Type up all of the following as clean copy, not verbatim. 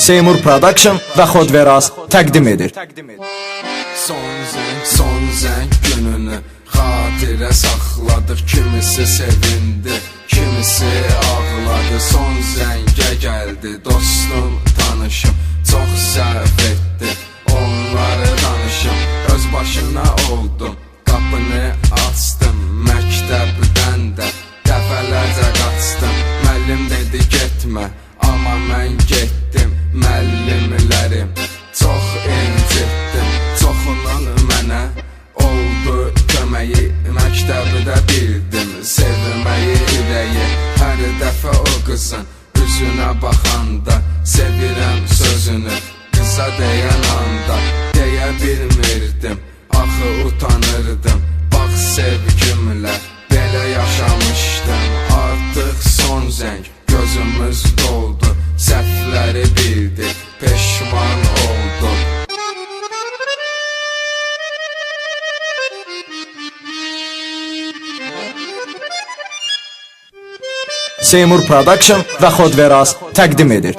Seymur Production və Xodveraz təqdim edir. Son zəng gününü xatirə saxladıq. Kimisi sevindi, kimisi ağladı. Son zəngə gəldi dostum, tanışım, çox səhv etdi. Onları danışım, öz başına oldum, qapını açdım. Məktəbdən də dəfələrcə qaçdım. Müəllim dedi getmə, amma mən getdim. Müəllimlərim çox incitdim. Çoxunun mənə oldu köməyi, məktəbdə bildim sevməyi ürəyi. Hər dəfə o qızın üzünə baxanda sevirəm sözünü, qıza deyən anda deyə bilmirdim, axı utanırdım. Bax sevgimlə belə yaşamışdım. Artıq son zəng, gözümüz doldu, səhvləri bildik, peşman oldum. Seymur Production və Xodveraz təqdim edir.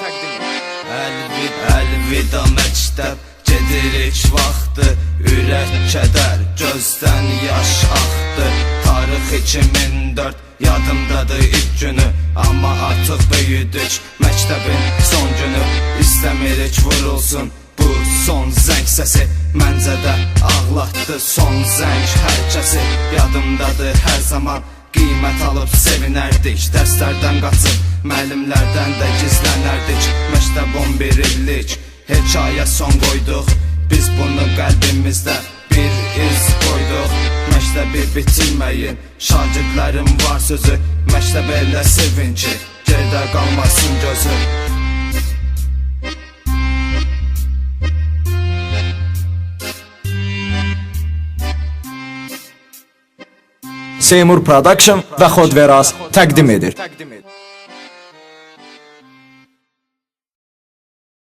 Əlvida məktəb, gedirik vaxtı, ürək kədər, gözdən yaş axdı. Tarix 2004, yadımdadır ilk günü, amma artıq böyüdük, məktəbin son günü. İstəmirik vurulsun bu son zəng səsi, məncə də ağlatdı son zəng hər kəsi. Yadımdadır hər zaman qiymət alıb sevinərdik, dərslərdən qaçıb müəllimlərdən də gizlənərdik. Məktəb 11 illik hekayə son qoyduq, biz bunu qəlbimizdə bir iz qoyduq. Məktəbi bitirməyin, şagirdlərim var sözü, məktəb elə sevin ki, geridə qalmasın gözü. Seymur Production və Xodveraz təqdim edir.